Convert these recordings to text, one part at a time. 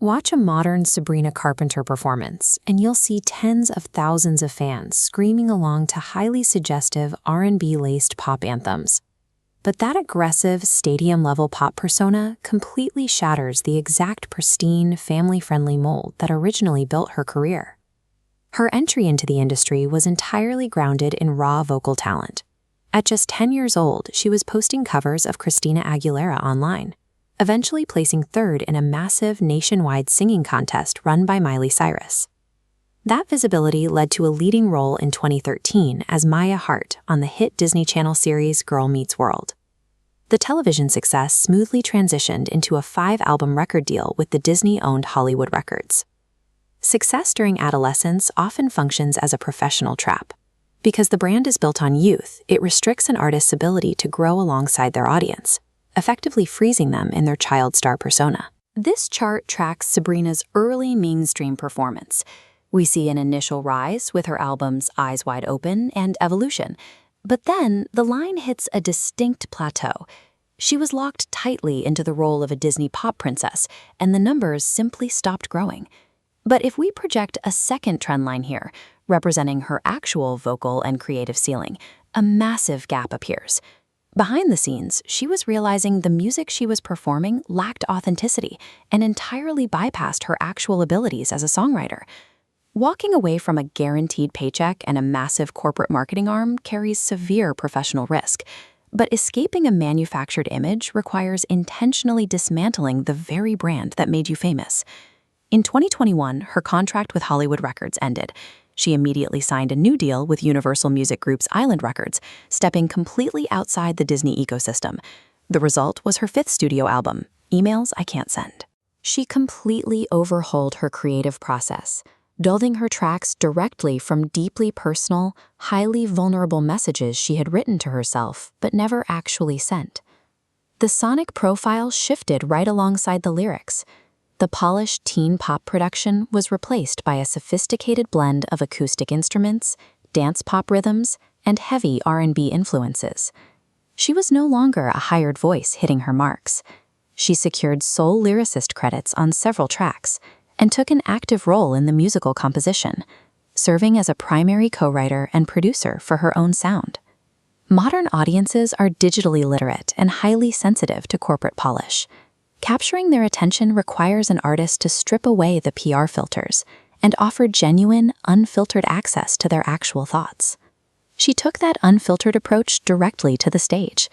Watch a modern Sabrina Carpenter performance, and you'll see tens of thousands of fans screaming along to highly suggestive R&B-laced pop anthems. But that aggressive, stadium-level pop persona completely shatters the exact pristine, family-friendly mold that originally built her career. Her entry into the industry was entirely grounded in raw vocal talent. At just 10 years old, she was posting covers of Christina Aguilera online, eventually placing third in a massive nationwide singing contest run by Miley Cyrus. That visibility led to a leading role in 2013 as Maya Hart on the hit Disney Channel series Girl Meets World. The television success smoothly transitioned into a 5-album record deal with the Disney-owned Hollywood Records. Success during adolescence often functions as a professional trap. Because the brand is built on youth, it restricts an artist's ability to grow alongside their audience, effectively freezing them in their child star persona. This chart tracks Sabrina's early mainstream performance. We see an initial rise with her albums Eyes Wide Open and Evolution, but then the line hits a distinct plateau. She was locked tightly into the role of a Disney pop princess, and the numbers simply stopped growing. But if we project a second trend line here, representing her actual vocal and creative ceiling, a massive gap appears. Behind the scenes, she was realizing the music she was performing lacked authenticity and entirely bypassed her actual abilities as a songwriter. Walking away from a guaranteed paycheck and a massive corporate marketing arm carries severe professional risk, but escaping a manufactured image requires intentionally dismantling the very brand that made you famous. In 2021, her contract with Hollywood Records ended. She immediately signed a new deal with Universal Music Group's Island Records, stepping completely outside the Disney ecosystem. The result was her 5th studio album, Emails I Can't Send. She completely overhauled her creative process, building her tracks directly from deeply personal, highly vulnerable messages she had written to herself but never actually sent. The sonic profile shifted right alongside the lyrics. The polished teen pop production was replaced by a sophisticated blend of acoustic instruments, dance pop rhythms, and heavy R&B influences. She was no longer a hired voice hitting her marks. She secured sole lyricist credits on several tracks and took an active role in the musical composition, serving as a primary co-writer and producer for her own sound. Modern audiences are digitally literate and highly sensitive to corporate polish. Capturing their attention requires an artist to strip away the PR filters and offer genuine, unfiltered access to their actual thoughts. She took that unfiltered approach directly to the stage.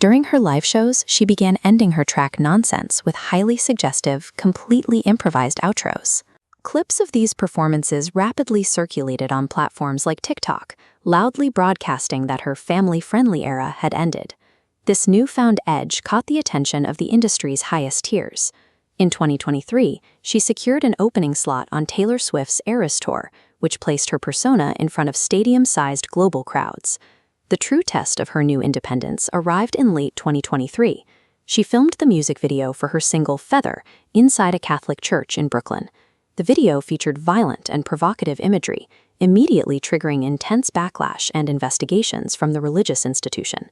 During her live shows, she began ending her track Nonsense with highly suggestive, completely improvised outros. Clips of these performances rapidly circulated on platforms like TikTok, loudly broadcasting that her family-friendly era had ended. This newfound edge caught the attention of the industry's highest tiers. In 2023, she secured an opening slot on Taylor Swift's Eras Tour, which placed her persona in front of stadium-sized global crowds. The true test of her new independence arrived in late 2023. She filmed the music video for her single Feather inside a Catholic church in Brooklyn. The video featured violent and provocative imagery, immediately triggering intense backlash and investigations from the religious institution.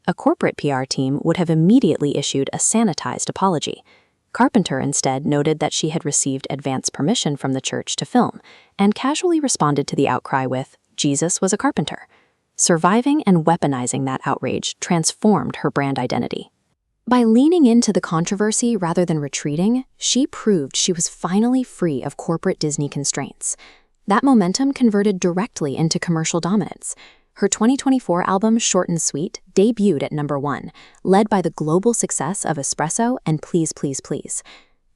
A corporate PR team would have immediately issued a sanitized apology. Carpenter instead noted that she had received advance permission from the church to film, and casually responded to the outcry with, "Jesus was a carpenter." Surviving and weaponizing that outrage transformed her brand identity. By leaning into the controversy rather than retreating, she proved she was finally free of corporate Disney constraints. That momentum converted directly into commercial dominance. Her 2024 album, Short and Sweet, debuted at #1, led by the global success of Espresso and Please Please Please.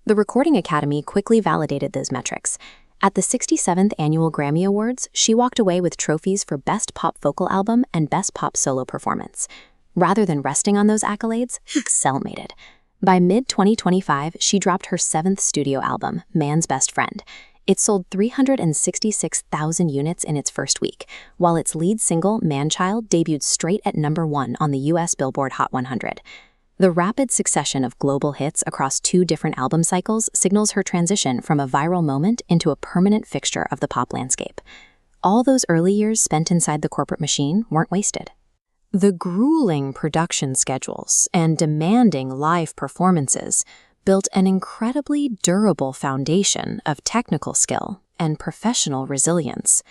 The Recording Academy quickly validated those metrics. At the 67th Annual Grammy Awards, she walked away with trophies for Best Pop Vocal Album and Best Pop Solo Performance. Rather than resting on those accolades, cellmated. By mid-2025, she dropped her 7th studio album, Man's Best Friend. It sold 366,000 units in its first week, while its lead single, Man-Child, debuted straight at #1 on the US Billboard Hot 100. The rapid succession of global hits across 2 different album cycles signals her transition from a viral moment into a permanent fixture of the pop landscape. All those early years spent inside the corporate machine weren't wasted. The grueling production schedules and demanding live performances built an incredibly durable foundation of technical skill and professional resilience.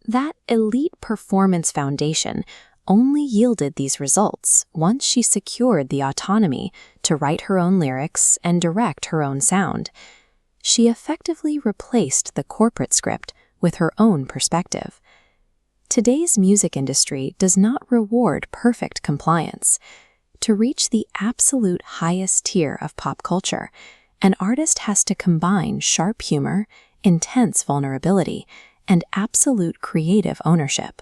That elite performance foundation only yielded these results once she secured the autonomy to write her own lyrics and direct her own sound. She effectively replaced the corporate script with her own perspective. Today's music industry does not reward perfect compliance. To reach the absolute highest tier of pop culture, an artist has to combine sharp humor, intense vulnerability, and absolute creative ownership.